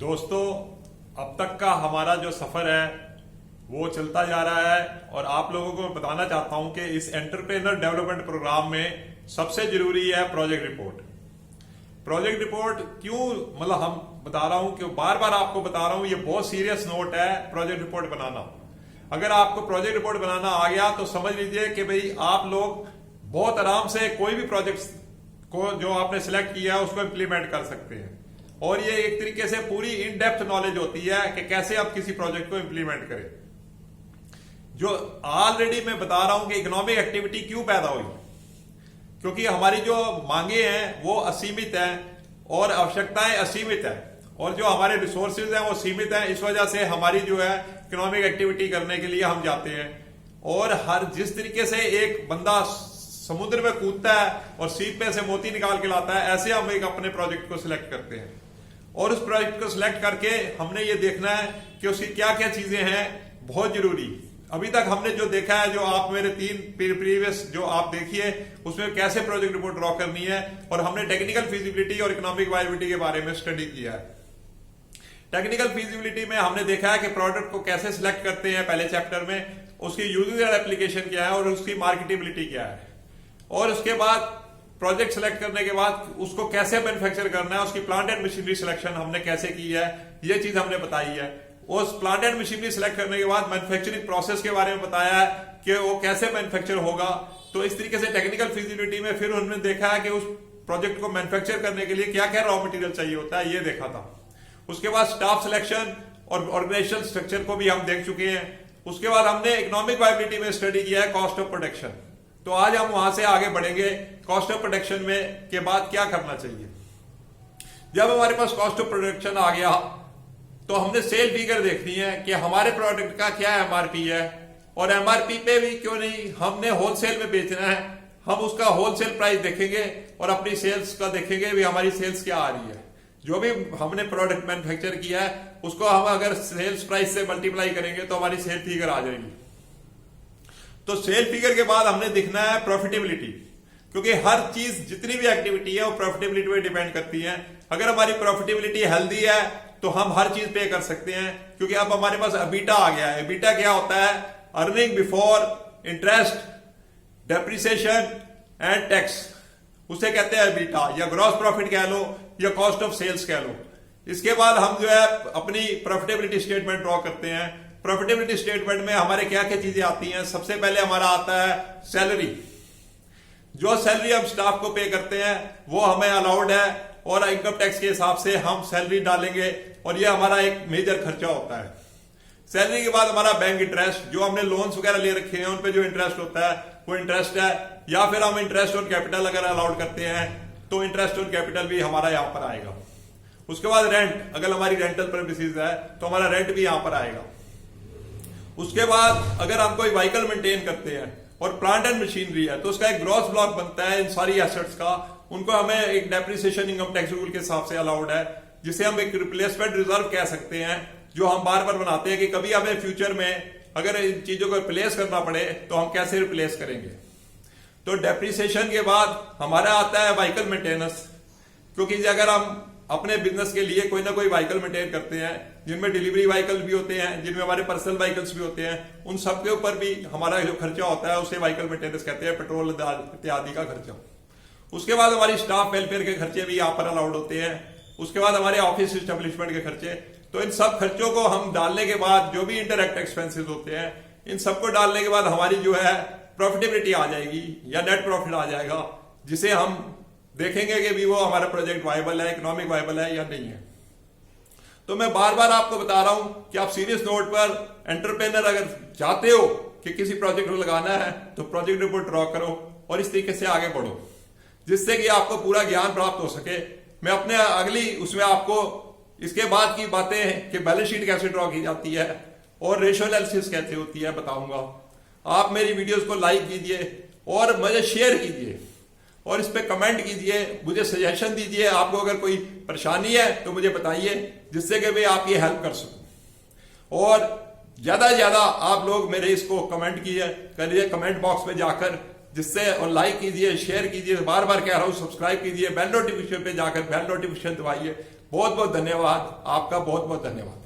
दोस्तों, अब तक का हमारा जो सफर है वो चलता जा रहा है और आप लोगों को बताना चाहता हूं कि इस एंटरप्रेन्योर डेवलपमेंट प्रोग्राम में सबसे जरूरी है प्रोजेक्ट रिपोर्ट। प्रोजेक्ट रिपोर्ट क्यों हम बता रहा हूं कि बार बार आपको बता रहा हूं, ये बहुत सीरियस नोट है प्रोजेक्ट रिपोर्ट बनाना। अगर आपको प्रोजेक्ट रिपोर्ट बनाना आ गया तो समझ लीजिए कि भाई आप लोग बहुत आराम से कोई भी प्रोजेक्ट को जो आपने सिलेक्ट किया है उसको इंप्लीमेंट कर सकते हैं। और ये एक तरीके से पूरी इन डेप्थ नॉलेज होती है कि कैसे आप किसी प्रोजेक्ट को इंप्लीमेंट करें। जो ऑलरेडी मैं बता रहा हूं कि इकोनॉमिक एक्टिविटी क्यों पैदा हुई, क्योंकि हमारी जो मांगे हैं वो असीमित हैं और आवश्यकताएं असीमित है और जो हमारे रिसोर्सेज हैं वो सीमित हैं। इस वजह से हमारी जो है इकोनॉमिक एक्टिविटी करने के लिए हम जाते हैं। और हर जिस तरीके से एक बंदा समुद्र में कूदता है और सीप पे से मोती निकाल के लाता है, ऐसे हम एक अपने प्रोजेक्ट को सिलेक्ट करते हैं और उस प्रोजेक्ट को सिलेक्ट करके हमने ये देखना है कि उसकी क्या क्या चीजें हैं बहुत जरूरी। अभी तक हमने जो देखा है, जो आप मेरे 3 प्रीवियस जो आप देखिए उसमें कैसे प्रोजेक्ट रिपोर्ट ड्रॉ करनी है, और हमने टेक्निकल फिजिबिलिटी और इकोनॉमिक वायबिलिटी के बारे में स्टडी किया है। टेक्निकल फिजिबिलिटी में हमने देखा है कि प्रोडक्ट को कैसे सिलेक्ट करते हैं पहले चैप्टर में, उसकी यूजर एप्लीकेशन क्या है और उसकी मार्केटेबिलिटी क्या है, और उसके बाद प्रोजेक्ट सेलेक्ट करने के बाद उसको कैसे मैन्युफैक्चर करना है, उसकी प्लांट एंड मशीनरी सिलेक्शन हमने कैसे की है, ये चीज हमने बताई है। उस प्लांट एंड मशीनरी सिलेक्ट करने के बाद मैन्युफैक्चरिंग प्रोसेस के बारे में बताया है कि वो कैसे मैन्युफैक्चर होगा। तो इस तरीके से टेक्निकल फिजिबिलिटी में फिर उन्होंने देखा है कि उस प्रोजेक्ट को मैन्युफैक्चर करने के लिए क्या क्या रॉ मटेरियल चाहिए होता है, ये देखा था। उसके बाद स्टाफ सिलेक्शन और ऑर्गेनाइजेशन स्ट्रक्चर को भी हम देख चुके हैं। उसके बाद हमने इकोनॉमिक वायबिलिटी में स्टडी किया है कॉस्ट ऑफ प्रोडक्शन। तो आज हम वहां से आगे बढ़ेंगे कॉस्ट ऑफ प्रोडक्शन में के बाद क्या करना चाहिए। जब हमारे पास कॉस्ट ऑफ प्रोडक्शन आ गया तो हमने सेल फिगर देखनी है कि हमारे प्रोडक्ट का क्या एमआरपी है, और एमआरपी पे भी क्यों नहीं, हमने होलसेल में बेचना है, हम उसका होलसेल प्राइस देखेंगे और अपनी सेल्स का देखेंगे भी हमारी सेल्स क्या आ रही है। जो भी हमने प्रोडक्ट मैन्युफैक्चर किया है उसको हम अगर सेल्स प्राइस से मल्टीप्लाई करेंगे तो हमारी सेल फिगर आ जाएगी। तो सेल फिगर के बाद हमने देखना है प्रॉफिटेबिलिटी, क्योंकि हर चीज जितनी भी एक्टिविटी है वो प्रॉफिटेबिलिटी पे डिपेंड करती है। अगर हमारी प्रॉफिटेबिलिटी हेल्दी है तो हम हर चीज पे कर सकते हैं, क्योंकि अब हमारे पास एबिटा आ गया है। एबिटा क्या होता है? Earning before interest, depreciation and tax, उसे कहते हैं एबिटा, या ग्रॉस प्रॉफिट कह लो या कॉस्ट ऑफ सेल्स कह लो। इसके बाद हम जो है अपनी प्रॉफिटेबिलिटी स्टेटमेंट ड्रॉ करते हैं। प्रॉफिटेबिलिटी स्टेटमेंट में हमारे क्या क्या चीजें आती हैं? सबसे पहले हमारा आता है सैलरी। जो सैलरी हम स्टाफ को पे करते हैं वो हमें अलाउड है और इनकम टैक्स के हिसाब से हम सैलरी डालेंगे और ये हमारा एक मेजर खर्चा होता है। सैलरी के बाद हमारा बैंक इंटरेस्ट, जो हमने लोन्स वगैरह ले रखे हैं उन पे जो इंटरेस्ट होता है वो इंटरेस्ट है, या फिर हम इंटरेस्ट और कैपिटल अगर अलाउड करते हैं तो इंटरेस्ट और कैपिटल भी हमारा यहां पर आएगा। उसके बाद रेंट, अगर हमारी रेंटल प्रेमिसेस है तो हमारा रेंट भी यहां पर आएगा। उसके बाद अगर हम कोई व्हीकल मेंटेन करते हैं और प्लांट एंड मशीनरी है तो उसका एक ग्रॉस ब्लॉक बनता है इन सारी एसेट्स का, उनको हमें एक डेप्रिसिएशन इनकम टैक्स रूल के हिसाब से अलाउड है, जिसे हम एक रिप्लेसमेंट रिजर्व कह सकते हैं, जो हम बार बार बनाते हैं कि कभी हमें फ्यूचर में अगर इन चीजों को रिप्लेस करना पड़े तो हम कैसे रिप्लेस करेंगे। तो डेप्रिसिएशन के बाद हमारा आता है व्हीकल मेंटेनेंस, क्योंकि अगर हम अपने बिजनेस के लिए कोई ना कोई व्हीकल मेंटेन करते हैं, जिनमें डिलीवरी व्हीकल भी होते हैं, जिनमें हमारे पर्सनल व्हीकल्स भी होते हैं, उन सब के ऊपर भी हमारा जो खर्चा होता है उसे व्हीकल मेंटेनेंस कहते हैं, पेट्रोल इत्यादि का खर्चा। उसके बाद हमारी स्टाफ वेलफेयर के खर्चे भी यहाँ पर अलाउड होते हैं। उसके बाद हमारे ऑफिस एस्टेब्लिशमेंट के खर्चे। तो इन सब खर्चों को हम डालने के बाद जो भी इंटरएक्ट एक्सपेंसेस होते हैं, इन सबको डालने के बाद हमारी जो है प्रॉफिटेबिलिटी आ जाएगी या नेट प्रॉफिट आ जाएगा, जिसे हम देखेंगे कि भी वो हमारा प्रोजेक्ट वायबल है, इकोनॉमिक वायबल है या नहीं है। तो मैं बार बार आपको बता रहा हूं कि आप सीरियस नोट पर एंटरप्रेन्योर अगर चाहते हो कि किसी प्रोजेक्ट को लगाना है तो प्रोजेक्ट रिपोर्ट ड्रॉ करो और इस तरीके से आगे बढ़ो, जिससे कि आपको पूरा ज्ञान प्राप्त हो सके। मैं अपने अगली उसमें आपको इसके बाद की बातें कि बैलेंस शीट कैसे ड्रॉ की जाती है और रेशियो एनालिसिस कैसे होती है बताऊंगा। आप मेरी वीडियोस को लाइक कीजिए और मुझे शेयर कीजिए और इस पे कमेंट कीजिए, मुझे सजेशन दीजिए। आपको अगर कोई परेशानी है तो मुझे बताइए, जिससे कि मैं आपकी हेल्प कर सकूं। और ज्यादा से ज्यादा आप लोग मेरे इसको कमेंट करिए कमेंट बॉक्स में जाकर, जिससे और लाइक कीजिए, शेयर कीजिए, बार बार कह रहा हूं सब्सक्राइब कीजिए, बेल नोटिफिकेशन पे जाकर बेल नोटिफिकेशन दबाइए। बहुत बहुत धन्यवाद आपका, बहुत बहुत धन्यवाद।